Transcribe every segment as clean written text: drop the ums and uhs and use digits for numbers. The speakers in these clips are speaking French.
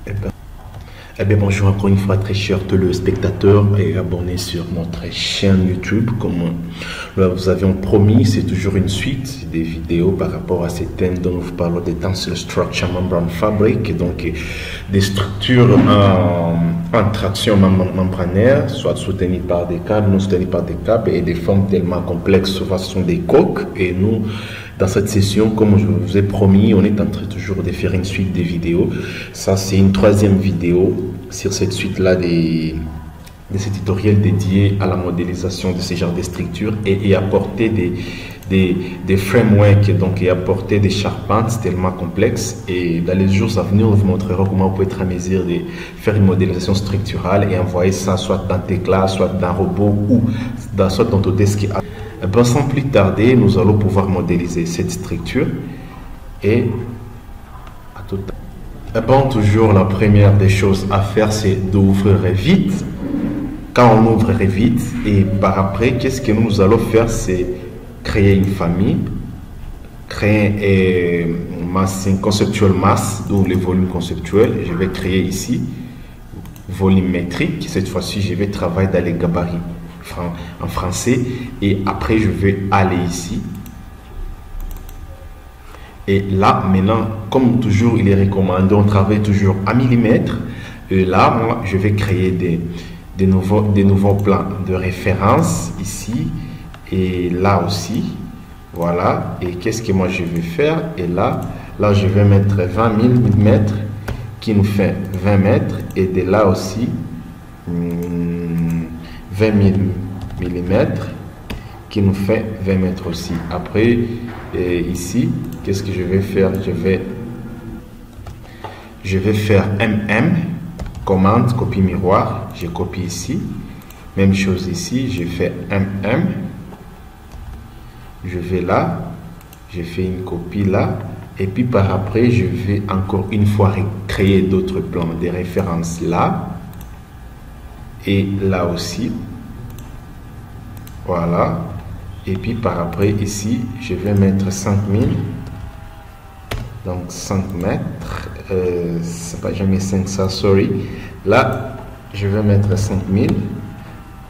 Eh ben, bonjour encore une fois, très chers téléspectateurs et abonnés sur notre chaîne YouTube. Comme vous avez promis, c'est toujours une suite des vidéos par rapport à ces thèmes dont nous vous parlons des tensile structure membrane fabric, donc des structures en traction membranaire, soit soutenues par des câbles, non soutenues par des câbles, et des formes tellement complexes, souvent ce sont des coques. Et nous, dans cette session, comme je vous ai promis, on est en train toujours de faire une suite des vidéos. Ça, c'est une troisième vidéo sur cette suite-là des tutoriels dédiés à la modélisation de ce genre de structures et apporter des frameworks, donc et apporter des charpentes tellement complexes. Et dans les jours à venir, on vous montrera comment vous pouvez être à mesure de faire une modélisation structurale et envoyer ça soit dans Tekla, soit dans Robot ou soit dans Autodesk. Sans plus tarder, nous allons pouvoir modéliser cette structure et à tout à l'heure. Toujours la première des choses à faire, c'est d'ouvrir Revit. Quand on ouvre Revit, et par après, qu'est-ce que nous allons faire, c'est créer une famille, créer une conceptuelle masse, donc le volume conceptuel. Je vais créer ici volume métrique. Cette fois-ci, je vais travailler dans les gabarits en français, et après je vais aller ici, et là maintenant, comme toujours il est recommandé, on travaille toujours à millimètres. Et là moi je vais créer des nouveaux plans de référence ici et là aussi, voilà. Et qu'est-ce que moi je vais faire, et là je vais mettre 20 000 mm qui nous fait 20 mètres, et de là aussi 20 000 mm qui nous fait 20 mètres aussi. Après ici, qu'est-ce que je vais faire, je vais faire commande copie miroir, je copie ici, même chose ici, je fais je vais là, je fais une copie là, et puis par après je vais encore une fois créer d'autres plans de référence là et là aussi, voilà. Et puis par après ici je vais mettre 5000, donc 5 mètres, c'est pas jamais 500, sorry. Là je vais mettre 5000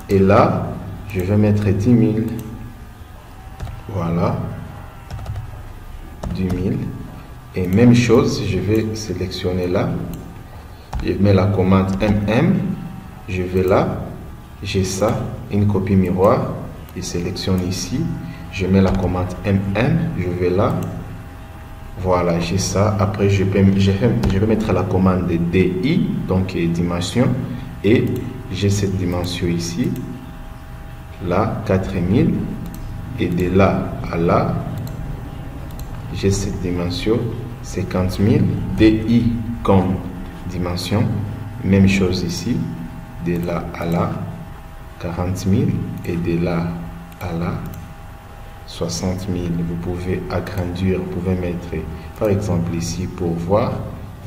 et là je vais mettre 10 000, voilà, 10 000. Et même chose, je vais sélectionner là, je mets la commande je vais là, j'ai ça, une copie miroir, je sélectionne ici, je mets la commande je vais là, voilà, j'ai ça. Après je vais mettre la commande DI, donc dimension, et j'ai cette dimension ici, là 4000, et de là à là j'ai cette dimension 50 000, DI comme dimension, même chose ici, de là à là 40 000, et de là à là 60 000. Vous pouvez agrandir, vous pouvez mettre par exemple ici pour voir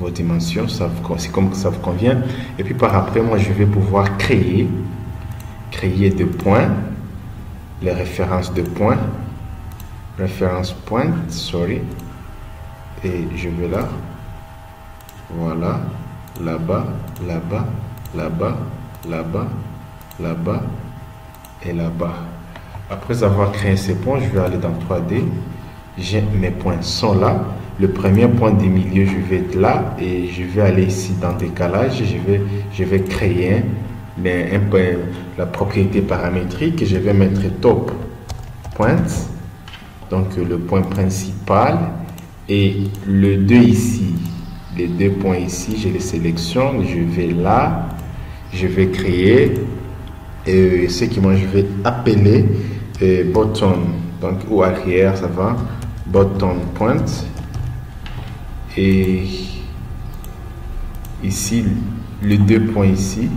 vos dimensions, c'est comme ça vous convient. Et puis par après, moi je vais pouvoir créer des points, les références de points, sorry, et je vais là, voilà, là-bas, là-bas, là-bas, là-bas, là-bas et là-bas. Après avoir créé ces points, je vais aller dans 3D. Mes points sont là. Le premier point du milieu, je vais être là, et je vais aller ici dans décalage. Je vais créer un point, la propriété paramétrique. Je vais mettre top point, donc le point principal, et le 2 ici, les 2 points ici, je les sélectionne. Je vais là, je vais créer ce que moi je vais appeler bottom, donc ou arrière, ça va, bottom point. Et ici les 2 points ici,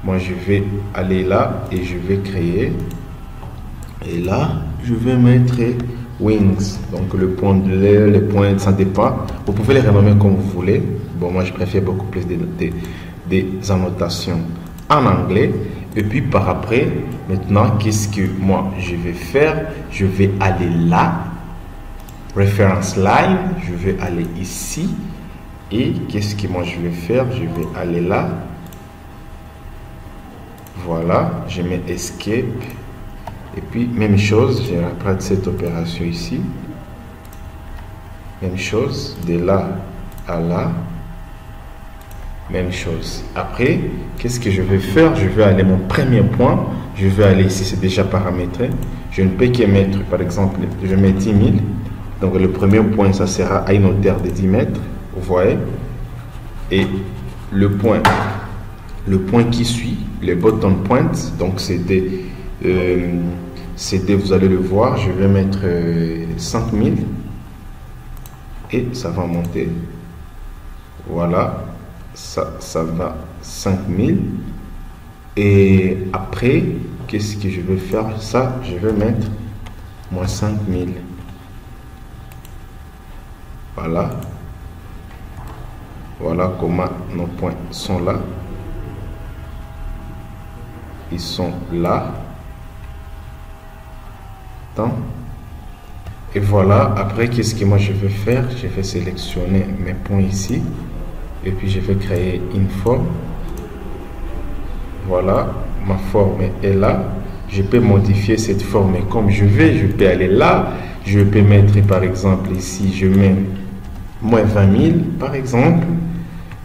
moi je vais aller là et je vais créer, et là je vais mettre wings, donc le point de l'air, le point, ça dépend, vous pouvez les renommer comme vous voulez. Bon, moi je préfère beaucoup plus des annotations en anglais. Et puis par après, maintenant, qu'est-ce que moi je vais faire, je vais aller là, reference line, je vais aller ici, Et qu'est-ce que moi je vais faire? Je vais aller là. Voilà, je mets escape. Et puis, même chose, je répète cette opération ici. Même chose, de là à là. Même chose. Après, qu'est-ce que je vais faire? Je vais aller mon premier point. Je vais aller ici, c'est déjà paramétré. Je ne peux que mettre, par exemple, je mets 10 000. Donc, le premier point, ça sera à une hauteur de 10 mètres. Vous voyez? Et le point qui suit, le bottom point, donc c'est des... vous allez le voir, je vais mettre 5000 et ça va monter. Voilà, ça va 5000. Et après, qu'est-ce que je vais faire? Ça, je vais mettre moins 5000. Voilà. Voilà comment nos points sont là. Ils sont là. Et voilà, après qu'est-ce que moi je vais faire? Je vais sélectionner mes points ici et puis je vais créer une forme. Voilà, ma forme est là. Je peux modifier cette forme comme je veux. Je peux aller là, je peux mettre par exemple ici, je mets moins 20 000 par exemple,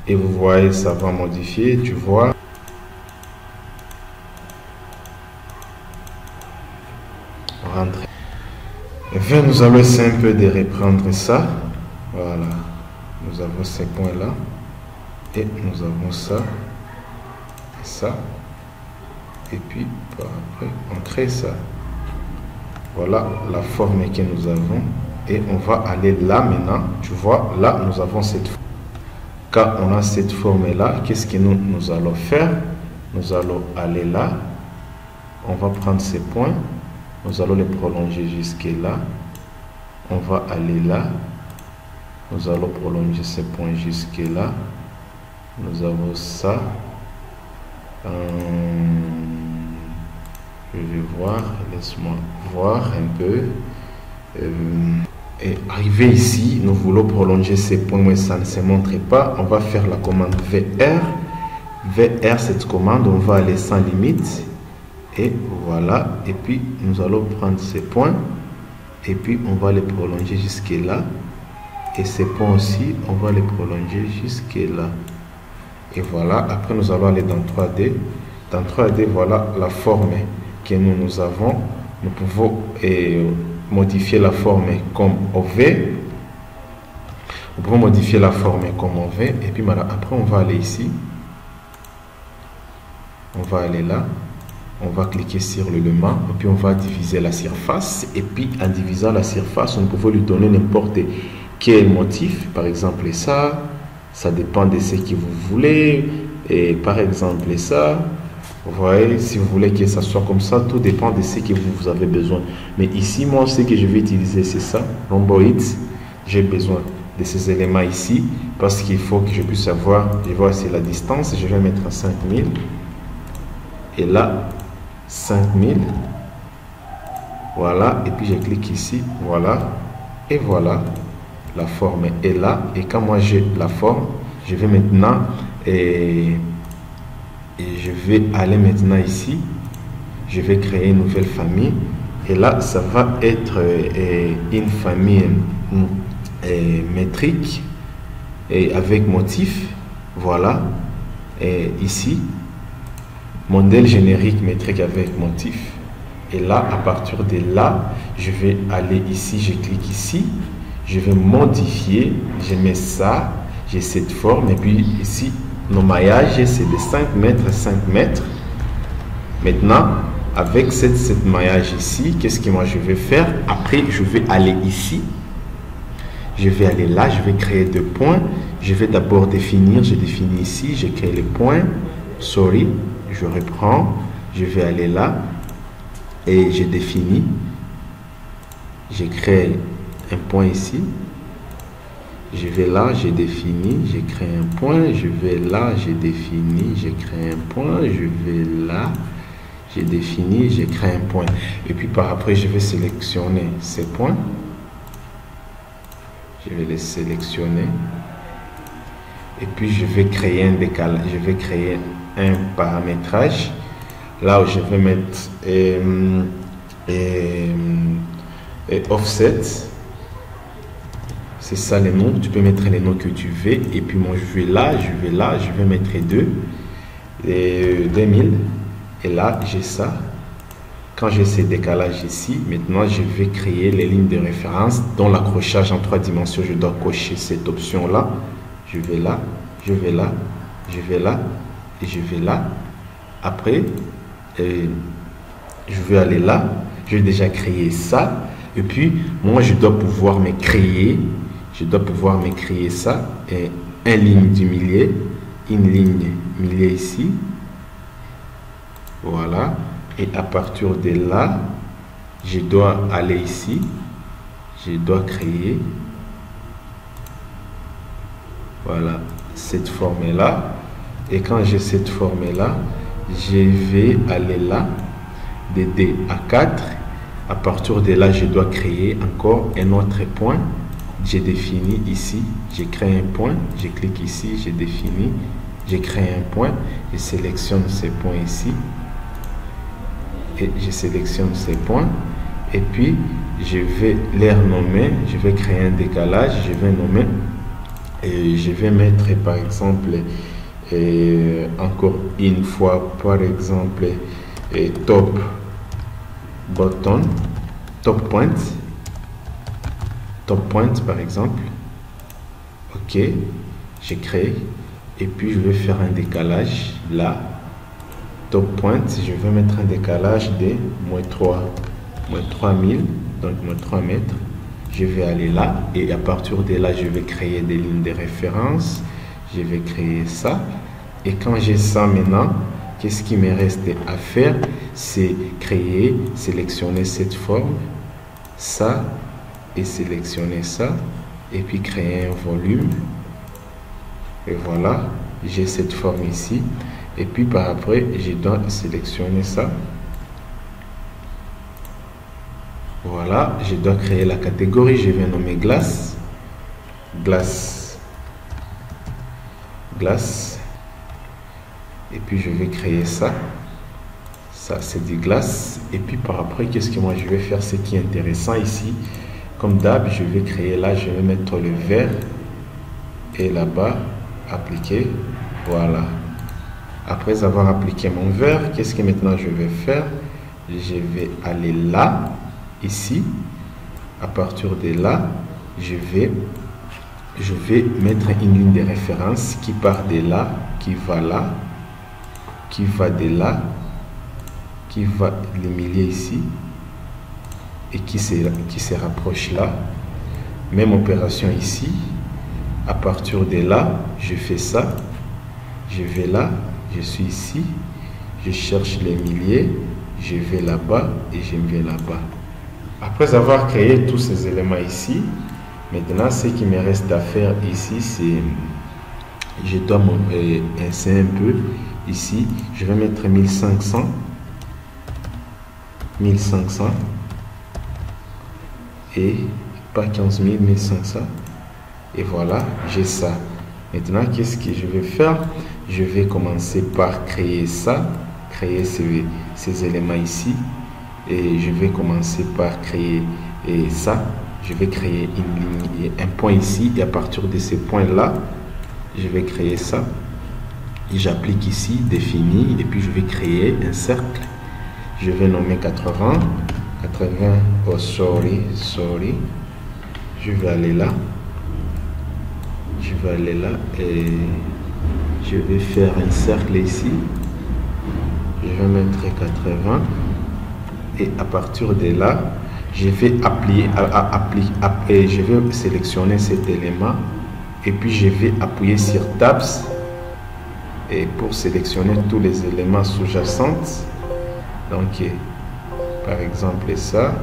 et vous voyez ça va modifier, tu vois. Rentrer. Enfin, nous allons essayer un peu de reprendre ça. Voilà, nous avons ces points là et nous avons ça et ça, et puis après on crée ça. Voilà la forme que nous avons et on va aller là maintenant. Tu vois, là nous avons cette forme. Quand on a cette forme là, qu'est-ce que nous allons faire? Nous allons aller là, on va prendre ces points. Nous allons les prolonger jusque là. On va aller là. Nous allons prolonger ces points jusque là. Nous avons ça. Je vais voir. Laisse-moi voir un peu. Et arrivé ici, nous voulons prolonger ces points, mais ça ne se montre pas. On va faire la commande VR. VR, cette commande, on va aller sans limite. Et voilà, et puis nous allons prendre ces points et puis on va les prolonger jusque là, et ces points aussi on va les prolonger jusque là. Et voilà, après nous allons aller dans 3D. Dans 3D, voilà la forme que nous avons. Nous pouvons modifier la forme comme on veut. Nous pouvons modifier la forme comme on veut. Et puis voilà, après on va aller ici, on va aller là. On va cliquer sur l'élément et puis on va diviser la surface. Et puis en divisant la surface, on peut lui donner n'importe quel motif. Par exemple ça dépend de ce que vous voulez. Et par exemple ça, vous voyez, si vous voulez que ça soit comme ça, tout dépend de ce que vous avez besoin. Mais ici, moi, ce que je vais utiliser, c'est ça, rhomboïde. J'ai besoin de ces éléments ici parce qu'il faut que je puisse avoir, je vois c'est la distance, je vais mettre à 5000. Et là, 5000, voilà, et puis je clique ici, voilà, et voilà, la forme est là. Et quand moi j'ai la forme, je vais maintenant et je vais aller maintenant ici, je vais créer une nouvelle famille, et là ça va être une famille métrique et avec motif, voilà, et ici modèle générique métrique avec motif. Et là, à partir de là, je vais aller ici, je clique ici, je vais modifier, je mets ça, j'ai cette forme, et puis ici, nos maillages, c'est de 5 mètres, 5 mètres. Maintenant, avec cette maillage ici, qu'est-ce que moi je vais faire? Après, je vais aller ici, je vais aller là, je vais créer 2 points, je vais d'abord définir, je définis ici, je crée les points, sorry, je reprends, je vais aller là et je définis, je crée un point ici, je vais là, je définis, je crée un point, je vais là, je définis, je crée un point, je vais là, je définis, je crée un point. Et puis par après, je vais sélectionner ces points, je vais les sélectionner, et puis je vais créer un décalage, je vais créer un paramétrage là où je vais mettre offset. C'est ça les noms, tu peux mettre les noms que tu veux, et puis moi je vais là, je vais mettre 2 et 2000, et là j'ai ça. Quand j'ai ces décalages ici, maintenant je vais créer les lignes de référence dont l'accrochage en 3 dimensions. Je dois cocher cette option là. Je vais là, je vais là, je vais là et je vais là. Après, je vais aller là. J'ai déjà créé ça. Et puis, moi, je dois pouvoir me créer. Je dois pouvoir me créer ça. Et une ligne du milieu. Une ligne milieu ici. Voilà. Et à partir de là, je dois aller ici. Je dois créer. Voilà. Cette forme-là. Et quand j'ai cette forme-là, je vais aller là. De 2 à 4. À partir de là, je dois créer encore un autre point. J'ai défini ici, j'ai créé un point, je clique ici, j'ai défini, j'ai créé un point, je sélectionne ces points ici, et je sélectionne ces points, et puis je vais les nommer, je vais créer un décalage, je vais nommer, et je vais mettre par exemple, encore une fois, par exemple, top button, top point par exemple. Ok, j'ai créé, et puis je vais faire un décalage là. Top point, je vais mettre un décalage de moins 3000, donc moins 3 mètres. Je vais aller là, et à partir de là, je vais créer des lignes de référence. Je vais créer ça, et quand j'ai ça maintenant, qu'est-ce qui me reste à faire? C'est créer, sélectionner cette forme, ça, et sélectionner ça, et puis créer un volume. Et voilà, j'ai cette forme ici. Et puis par après, je dois sélectionner ça. Voilà, je dois créer la catégorie. Je vais nommer glace. Glace. Glace. Et puis je vais créer ça. Ça, c'est du glace. Et puis par après, qu'est-ce que moi je vais faire? Ce qui est intéressant ici, comme d'hab, je vais créer là, je vais mettre le vert. Et là-bas, appliquer. Voilà. Après avoir appliqué mon vert, qu'est-ce que maintenant je vais faire? Je vais aller là, ici. À partir de là, je vais mettre une ligne de référence qui part de là, qui va là, qui va de là, qui va le milieu ici, et qui se rapproche là. Même opération ici. À partir de là, je fais ça. Je vais là, je suis ici, je cherche les milliers, je vais là-bas et je vais là-bas. Après avoir créé tous ces éléments ici, maintenant ce qui me reste à faire ici, c'est je dois insérer un peu ici. Je vais mettre 1500 et pas 15 000, 1500. Et voilà, j'ai ça. Maintenant, qu'est-ce que je vais faire? Je vais commencer par créer ça, créer ces éléments ici. Et je vais commencer par créer ça. Je vais créer une ligne et un point ici. Et à partir de ces points-là, je vais créer ça. Et j'applique ici, défini. Et puis, je vais créer un cercle. Je vais nommer 80. 80, oh sorry. Je vais aller là. Je vais aller là et je vais faire un cercle ici. Je vais mettre 80 et à partir de là, je vais je vais sélectionner cet élément et puis je vais appuyer sur Tabs et pour sélectionner tous les éléments sous-jacents. Donc, par exemple ça,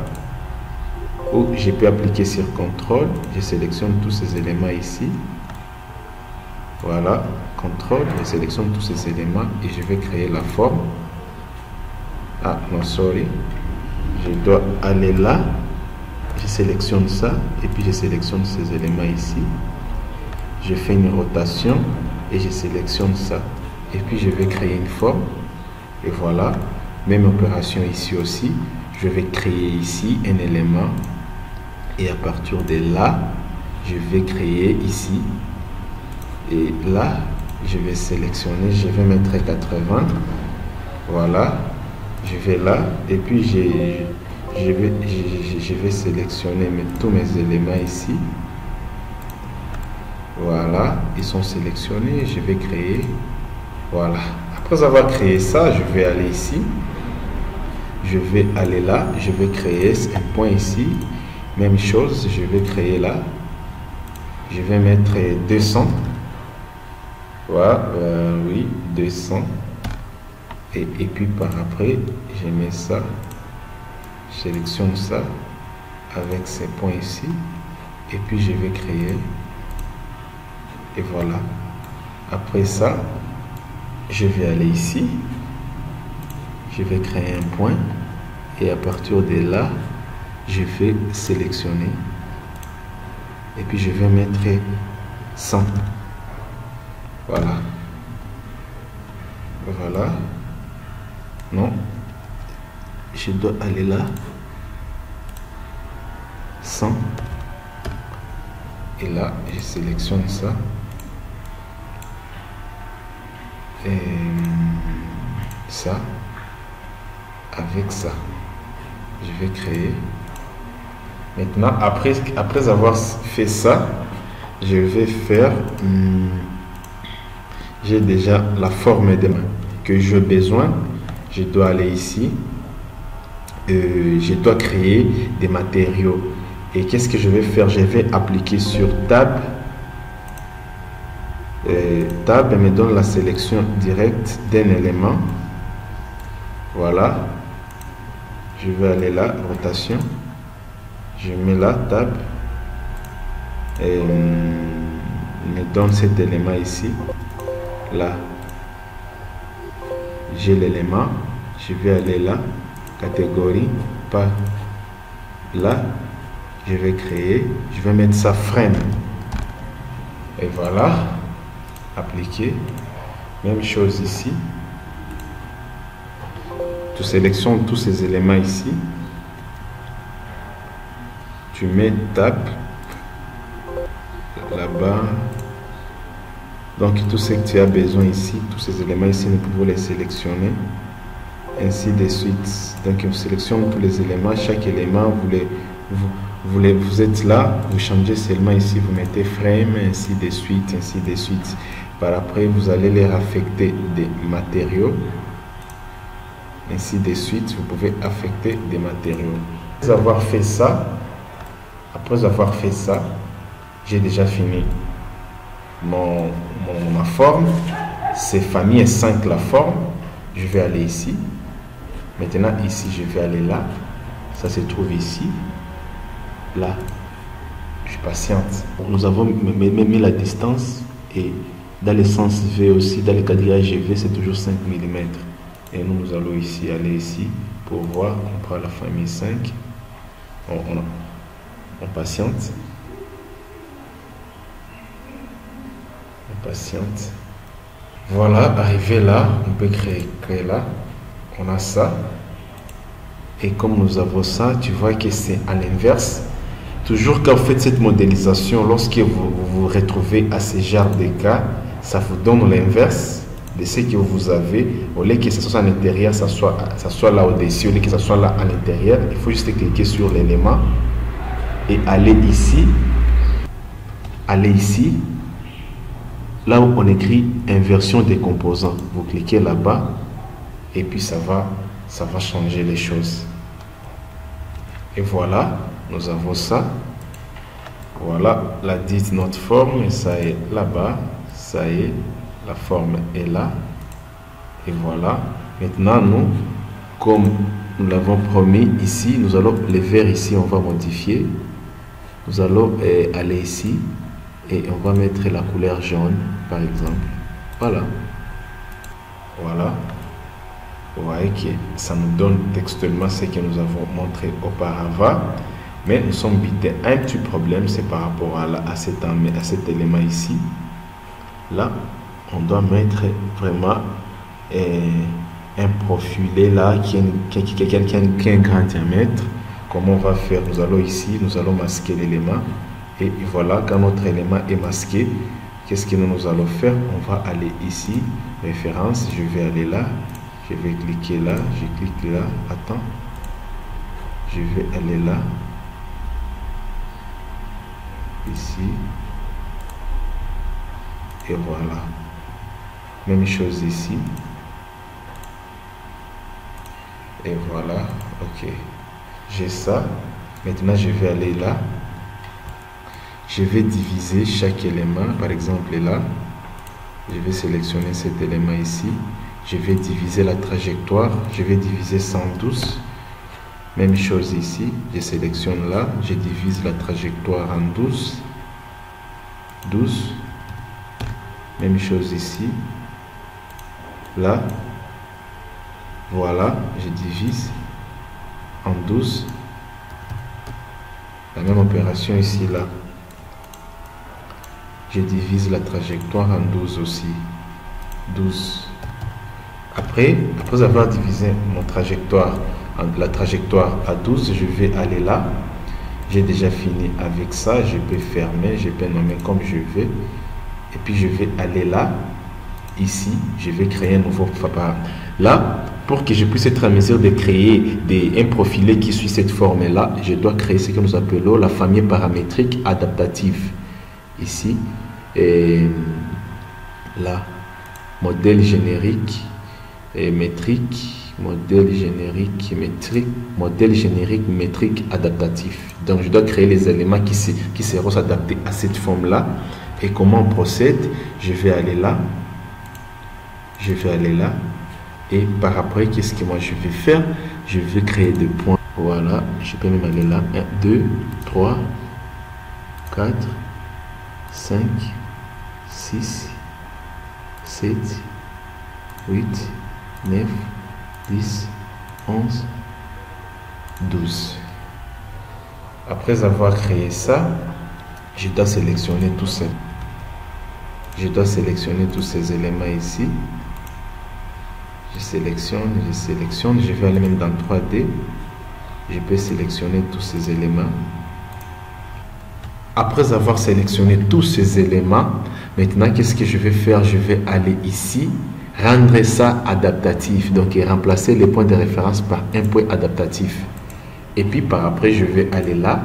ou je peux appliquer sur CTRL, je sélectionne tous ces éléments ici. Voilà, CTRL, je sélectionne tous ces éléments et je vais créer la forme. Ah, non, sorry. Je dois aller là. Je sélectionne ça et puis je sélectionne ces éléments ici. je fais une rotation et je sélectionne ça. Et puis je vais créer une forme. Et voilà, même opération ici aussi. Je vais créer ici un élément. Et à partir de là, je vais créer ici. Et là, je vais sélectionner, je vais mettre 80. Voilà, je vais là. Et puis je vais sélectionner tous mes éléments ici. Voilà, ils sont sélectionnés. Je vais créer. Voilà. Après avoir créé ça, je vais aller ici. Je vais aller là. Je vais créer un point ici. Même chose, je vais créer là. Je vais mettre 200. Voilà, oui, 200. Et puis par après, je mets ça. Je sélectionne ça avec ces points ici. Et puis je vais créer. Et voilà. Après ça, je vais aller ici. Je vais créer un point. Et à partir de là, je vais sélectionner. Et puis je vais mettre 100. Voilà. Voilà. Non. Je dois aller là. 100. Et là, je sélectionne ça. Et ça. Avec ça. Je vais créer. Maintenant, après avoir fait ça, je vais faire... j'ai déjà la forme des mains que j'ai besoin. Je dois aller ici. Je dois créer des matériaux. Et qu'est-ce que je vais faire? Je vais appliquer sur Tab. Tab me donne la sélection directe d'un élément. Voilà. Je vais aller là, rotation. Je mets là, Tab. Et me donne cet élément ici. Là. J'ai l'élément. Je vais aller là. Catégorie. Pas là. Je vais créer. Je vais mettre ça frame. Et voilà. Appliquer. Même chose ici. Tu sélectionnes tous ces éléments ici. Tu mets Tab là-bas. Donc tout ce que tu as besoin ici, tous ces éléments ici, nous pouvons les sélectionner. Ainsi de suite. Donc on sélectionne tous les éléments. Chaque élément, vous êtes là, vous changez seulement ici, vous mettez frame, ainsi de suite, ainsi de suite. Par après, vous allez les affecter des matériaux. Ainsi de suite, vous pouvez affecter des matériaux. Après avoir fait ça, j'ai déjà fini ma forme. C'est famille 5 la forme. Je vais aller ici. Maintenant, ici, je vais aller là. Ça se trouve ici. Là. Je patiente. Nous avons mis la distance et dans le sens V aussi, dans le quadrillage V, c'est toujours 5 mm. Et nous allons ici, aller ici pour voir. On prend la famille 5. On patiente. On patiente. Voilà, arrivé là, on peut créer là. On a ça. Et comme nous avons ça, tu vois que c'est à l'inverse. Toujours quand vous faites cette modélisation, lorsque vous vous retrouvez à ce genre de cas, ça vous donne l'inverse de ce que vous avez. Au lieu que ça soit à l'intérieur, ça soit là au-dessus, au lieu que ça soit là à l'intérieur, il faut juste cliquer sur l'élément et aller ici. Aller ici. Là où on écrit inversion des composants. Vous cliquez là-bas et puis ça va changer les choses. Et voilà, nous avons ça. Voilà, la dite notre forme, et ça est là-bas. Ça y est, la forme est là. Et voilà. Maintenant, nous, comme nous l'avons promis ici, nous allons les verts ici, on va modifier. Nous allons aller ici et on va mettre la couleur jaune, par exemple. Voilà. Voilà. Vous voyez que ça nous donne textuellement ce que nous avons montré auparavant. Mais nous sommes vite un petit problème, c'est par rapport à cet élément ici. Là, on doit mettre vraiment un profilé là qui a un grand diamètre. Comment on va faire? Nous allons ici, nous allons masquer l'élément. Et voilà, quand notre élément est masqué, qu'est-ce que nous allons faire? On va aller ici, référence, je vais aller là, je vais cliquer là, je clique là, attends, je vais aller là, ici, et voilà. Même chose ici. Et voilà, ok. J'ai ça. Maintenant, je vais aller là. Je vais diviser chaque élément. Par exemple, là, je vais sélectionner cet élément ici. Je vais diviser la trajectoire. Je vais diviser 112. Même chose ici. Je sélectionne là. Je divise la trajectoire en 12. 12. Même chose ici. Là. Voilà. Je divise en 12. La même opération ici, là. Je divise la trajectoire en 12 aussi. 12. Après avoir divisé la trajectoire à 12, je vais aller là. J'ai déjà fini avec ça. Je peux fermer, je peux nommer comme je veux. Et puis je vais aller là. Ici, je vais créer un nouveau paramètre. Là, pour que je puisse être en mesure de créer un profilé qui suit cette forme-là, je dois créer ce que nous appelons la famille paramétrique adaptative. Ici, et là, modèle générique et métrique, modèle générique métrique adaptatif. Donc, je dois créer les éléments qui seront adaptés à cette forme-là. Et comment on procède? Je vais aller là. Je vais aller là. Et par après, qu'est-ce que moi je vais faire? Je vais créer des points. Voilà, je peux même aller là. 1, 2, 3, 4, 5, 6, 7, 8, 9, 10, 11, 12. Après avoir créé ça, je dois sélectionner tout ça. Je dois sélectionner tous ces éléments ici. Je sélectionne, je vais aller même dans 3D. Je peux sélectionner tous ces éléments. Après avoir sélectionné tous ces éléments, maintenant, qu'est-ce que je vais faire? Je vais aller ici, rendre ça adaptatif. Donc, remplacer les points de référence par un point adaptatif. Et puis, par après, je vais aller là.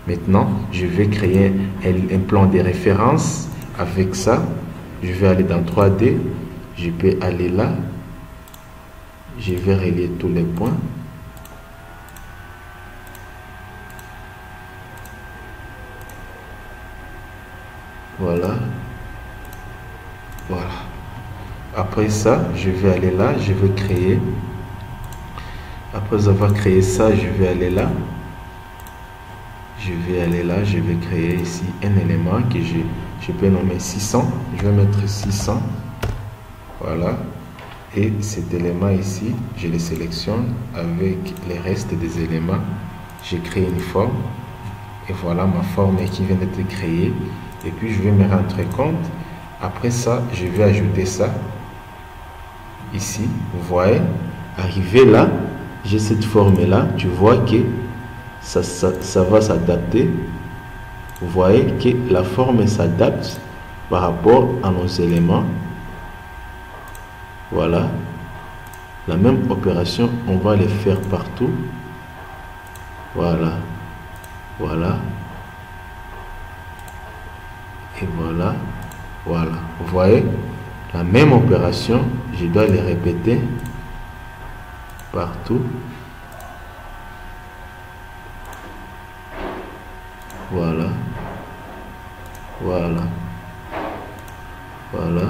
Maintenant, je vais créer un plan de référence avec ça. Je vais aller dans 3D. Je peux aller là. Je vais relier tous les points. Voilà. Voilà. Après ça, je vais aller là. Je vais créer. Après avoir créé ça, je vais aller là. Je vais aller là. Je vais créer ici un élément que je peux nommer 600. Je vais mettre 600. Voilà. Et cet élément ici, je le sélectionne avec les restes des éléments. J'ai créé une forme. Et voilà ma forme qui vient d'être créée. Et puis je vais me rendre compte. Après ça, je vais ajouter ça. Ici, vous voyez, arrivé là, j'ai cette forme-là. Tu vois que ça va s'adapter. Vous voyez que la forme s'adapte par rapport à nos éléments. Voilà. La même opération, on va les faire partout. Voilà. Voilà. Et voilà. Voilà. Vous voyez, la même opération, je dois les répéter partout. Voilà. Voilà. Voilà.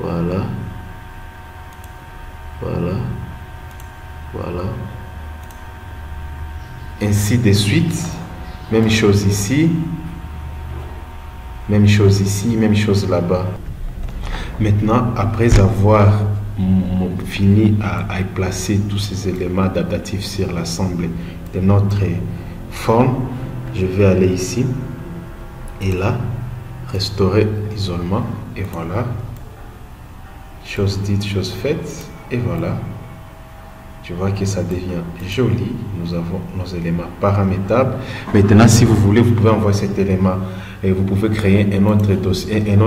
Voilà. Voilà. Voilà. Ainsi de suite. Même chose ici. Même chose ici. Même chose là-bas. Maintenant, après avoir fini à placer tous ces éléments adaptatifs sur l'assemblée de notre forme. Je vais aller ici et là, restaurer l'isolement et voilà. Chose dite, chose faite et voilà. Tu vois que ça devient joli. Nous avons nos éléments paramétrables. Maintenant, si vous voulez, vous pouvez envoyer cet élément et vous pouvez créer un autre dossier, un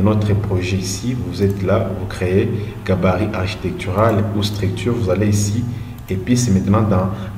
autre projet ici. Vous êtes là, vous créez gabarit architectural ou structure. Vous allez ici et puis c'est maintenant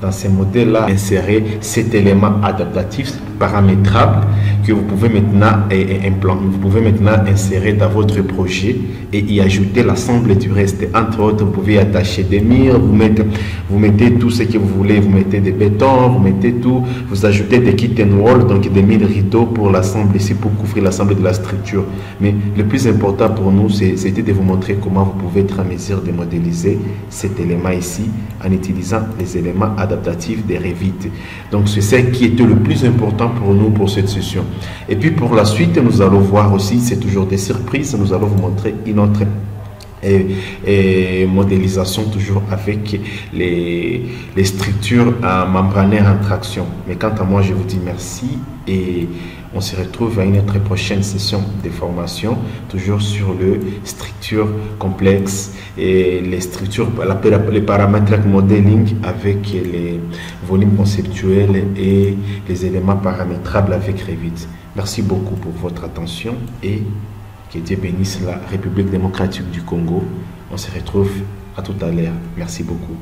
dans ces modèles-là insérer cet élément adaptatif paramétrable que vous pouvez maintenant vous pouvez maintenant insérer dans votre projet et y ajouter l'ensemble du reste. Entre autres, vous pouvez attacher des murs, vous mettez tout ce que vous voulez, vous mettez des bétons, vous mettez tout, vous ajoutez des kit and wall, donc des mille rideaux pour l'ensemble ici, pour couvrir l'ensemble de la structure. Mais le plus important pour nous, c'était de vous montrer comment vous pouvez être en mesure de modéliser cet élément ici en utilisant les éléments adaptatifs des Revit. Donc c'est ça qui était le plus important pour nous pour cette session. Et puis pour la suite, nous allons voir aussi, c'est toujours des surprises, nous allons vous montrer une autre modélisation toujours avec les structures membranaires en traction. Mais quant à moi, je vous dis merci et on se retrouve à une autre prochaine session de formation, toujours sur les structures complexes et les structures, les paramétric modeling avec les volumes conceptuels et les éléments paramétrables avec Revit. Merci beaucoup pour votre attention et que Dieu bénisse la République démocratique du Congo. On se retrouve à tout à l'heure. Merci beaucoup.